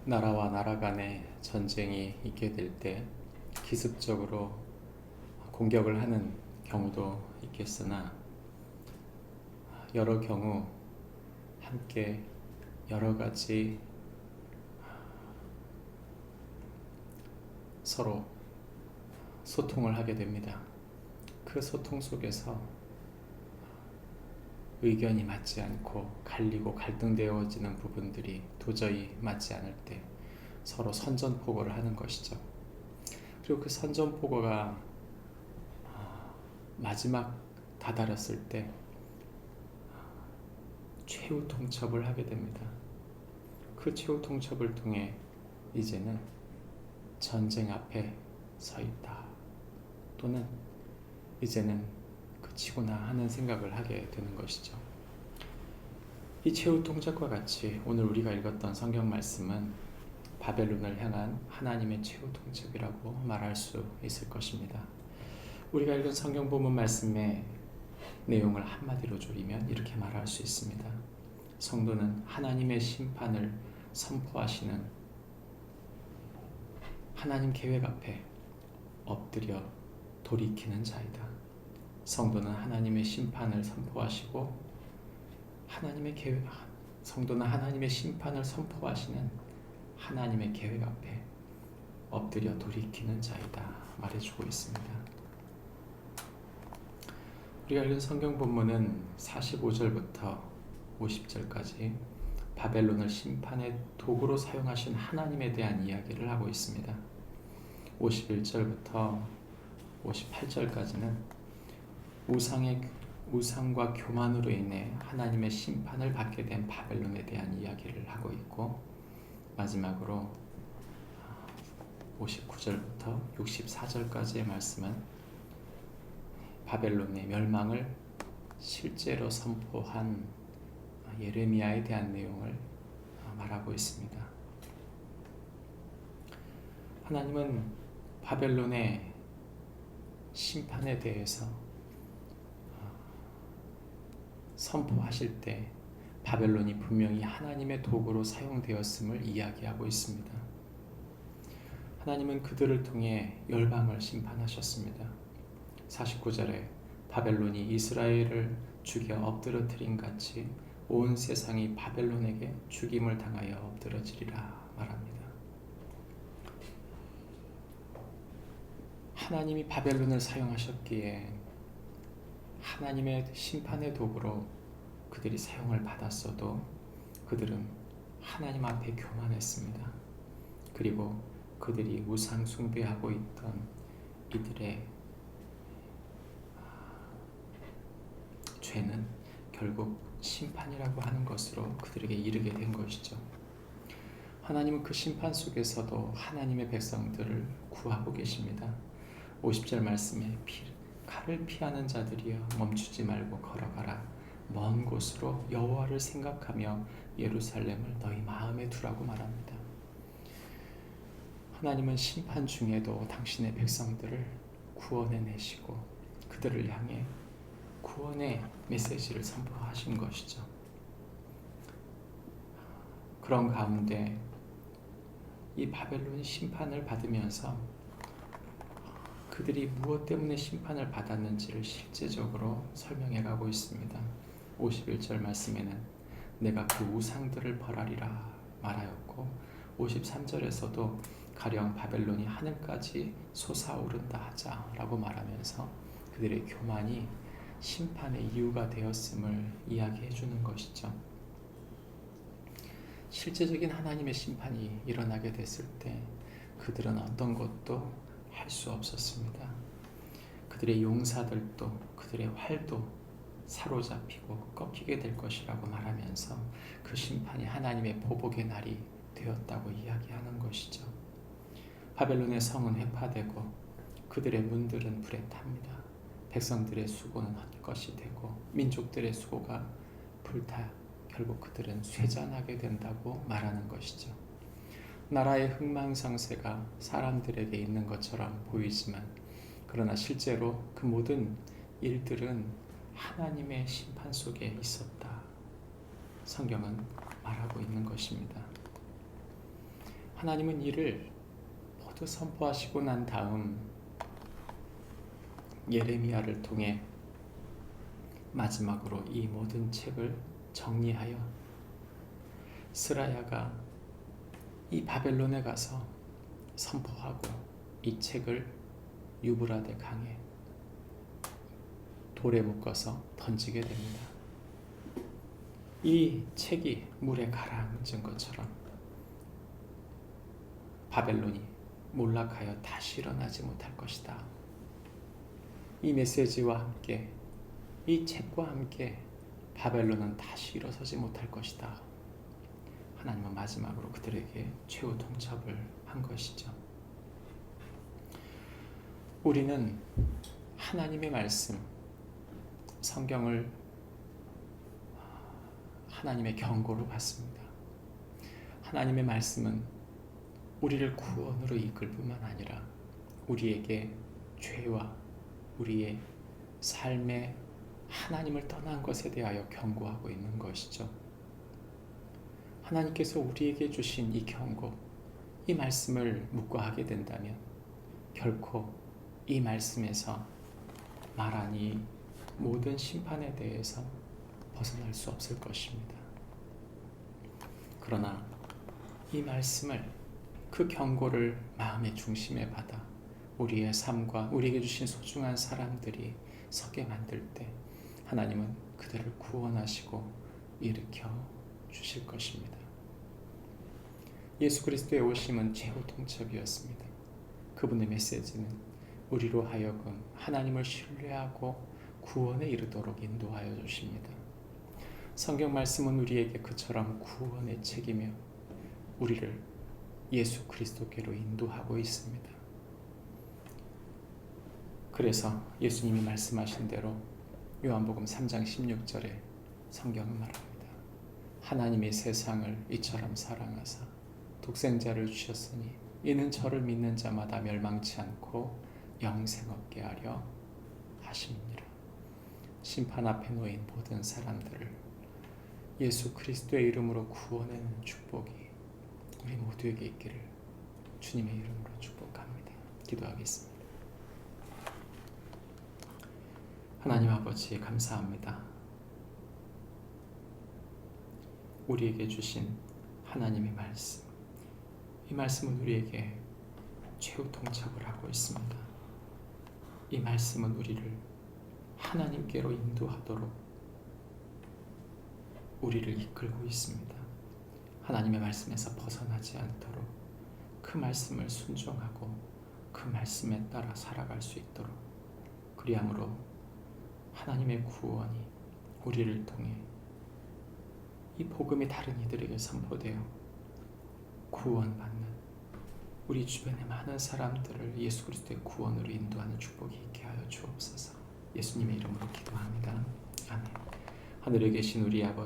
나라와 나라 간의 전쟁이 있게 될 때 기습적으로 공격을 하는 경우도 있겠으나 여러 경우 함께 여러 가지 서로 소통을 하게 됩니다. 그 소통 속에서 의견이 맞지 않고 갈리고 갈등되어지는 부분들이 도저히 맞지 않을 때 서로 선전포고를 하는 것이죠. 그리고 그 선전포고가 마지막 다다랐을 때 최후 통첩을 하게 됩니다. 그 최후 통첩을 통해 이제는 전쟁 앞에 서 있다, 또는 이제는 그치구나 하는 생각을 하게 되는 것이죠. 이 최후 통첩과 같이 오늘 우리가 읽었던 성경 말씀은 바벨론을 향한 하나님의 최후 통첩이라고 말할 수 있을 것입니다. 우리가 읽은 성경 본문 말씀의 내용을 한마디로 줄이면 이렇게 말할 수 있습니다. 성도는 하나님의 심판을 선포하시는 하나님 계획 앞에 엎드려 돌이키는 자이다. 성도는 하나님의 심판을 선포하시고 성도는 하나님의 심판을 선포하시는 하나님의 계획 앞에 엎드려 돌이키는 자이다 말해주고 있습니다. 우리가 읽은 성경 본문은 45절부터 50절까지 바벨론을 심판의 도구로 사용하신 하나님에 대한 이야기를 하고 있습니다. 51절부터 58절까지는 우상과 교만으로 인해 하나님의 심판을 받게 된 바벨론에 대한 이야기를 하고 있고, 마지막으로 59절부터 64절까지의 말씀은 바벨론의 멸망을 실제로 선포한 예레미야에 대한 내용을 말하고 있습니다. 하나님은 바벨론의 심판에 대해서 선포하실 때 바벨론이 분명히 하나님의 도구로 사용되었음을 이야기하고 있습니다. 하나님은 그들을 통해 열방을 심판하셨습니다. 49절에 바벨론이 이스라엘을 죽여 엎드러뜨린 같이 온 세상이 바벨론에게 죽임을 당하여 엎드러지리라 말합니다. 하나님이 바벨론을 사용하셨기에 하나님의 심판의 도구로 그들이 사용을 받았어도 그들은 하나님 앞에 교만했습니다. 그리고 그들이 우상 숭배하고 있던 이들의 죄는 결국 심판이라고 하는 것으로 그들에게 이르게 된 것이죠. 하나님은 그 심판 속에서도 하나님의 백성들을 구하고 계십니다. 50절 말씀에 칼을 피하는 자들이여 멈추지 말고 걸어가라. 먼 곳으로 여호와를 생각하며 예루살렘을 너희 마음에 두라고 말합니다. 하나님은 심판 중에도 당신의 백성들을 구원해내시고 그들을 향해 구원의 메시지를 선포하신 것이죠. 그런 가운데 이 바벨론이 심판을 받으면서 그들이 무엇 때문에 심판을 받았는지를 실제적으로 설명해 가고 있습니다. 51절 말씀에는 내가 그 우상들을 벌하리라 말하였고, 53절에서도 가령 바벨론이 하늘까지 솟아오른다 하자라고 말하면서 그들의 교만이 심판의 이유가 되었음을 이야기해 주는 것이죠. 실제적인 하나님의 심판이 일어나게 됐을 때 그들은 어떤 것도 할 수 없었습니다. 그들의 용사들도 그들의 활도 사로잡히고 꺾이게 될 것이라고 말하면서 그 심판이 하나님의 보복의 날이 되었다고 이야기하는 것이죠. 바벨론의 성은 회파되고 그들의 문들은 불에 탑니다. 백성들의 수고는 헛것이 되고 민족들의 수고가 불타 결국 그들은 쇠잔하게 된다고 말하는 것이죠. 나라의 흥망성쇠가 사람들에게 있는 것처럼 보이지만 그러나 실제로 그 모든 일들은 하나님의 심판 속에 있었다. 성경은 말하고 있는 것입니다. 하나님은 이를 모두 선포하시고 난 다음 예레미야를 통해 마지막으로 이 모든 책을 정리하여 스라야가 이 바벨론에 가서 선포하고 이 책을 유브라데 강에 돌에 묶어서 던지게 됩니다. 이 책이 물에 가라앉은 것처럼 바벨론이 몰락하여 다시 일어나지 못할 것이다. 이 메시지와 함께 이 책과 함께 바벨론은 다시 일어서지 못할 것이다. 하나님은 마지막으로 그들에게 최후 통첩을 한 것이죠. 우리는 하나님의 말씀, 성경을 하나님의 경고로 받습니다. 하나님의 말씀은 우리를 구원으로 이끌 뿐만 아니라 우리에게 죄와 우리의 삶의 하나님을 떠난 것에 대하여 경고하고 있는 것이죠. 하나님께서 우리에게 주신 이 경고, 이 말씀을 묵과하게 된다면 결코 이 말씀에서 말한 이 모든 심판에 대해서 벗어날 수 없을 것입니다. 그러나 이 말씀을, 그 경고를 마음의 중심에 받아 우리의 삶과 우리에게 주신 소중한 사람들이 서게 만들 때 하나님은 그들을 구원하시고 일으켜 주실 것입니다. 예수 그리스도의 오심은 최후 통첩이었습니다. 그분의 메시지는 우리로 하여금 하나님을 신뢰하고 구원에 이르도록 인도하여 주십니다. 성경 말씀은 우리에게 그처럼 구원의 책이며 우리를 예수 그리스도께로 인도하고 있습니다. 그래서 예수님이 말씀하신 대로 요한복음 3장 16절에 성경은 말합니다. 하나님이 세상을 이처럼 사랑하사 독생자를 주셨으니 이는 저를 믿는 자마다 멸망치 않고 영생 얻게 하려 하심이니라. 심판 앞에 놓인 모든 사람들을 예수 그리스도의 이름으로 구원하는 축복이 우리 모두에게 있기를 주님의 이름으로 축복합니다. 기도하겠습니다. 하나님 아버지 감사합니다. 우리에게 주신 하나님의 말씀, 이 말씀은 우리에게 최후 통첩을 하고 있습니다. 이 말씀은 우리를 하나님께로 인도하도록 우리를 이끌고 있습니다. 하나님의 말씀에서 벗어나지 않도록 그 말씀을 순종하고 그 말씀에 따라 살아갈 수 있도록, 그리함으로 하나님의 구원이 우리를 통해 이 복음이 다른 이들에게 선포되어 구원받는 우리 주변의 많은 사람들을 예수 그리스도의 구원으로 인도하는 축복이 있게 하여 주옵소서. 예수님의 이름으로 기도합니다. 아멘. 하늘에 계신 우리 아버지,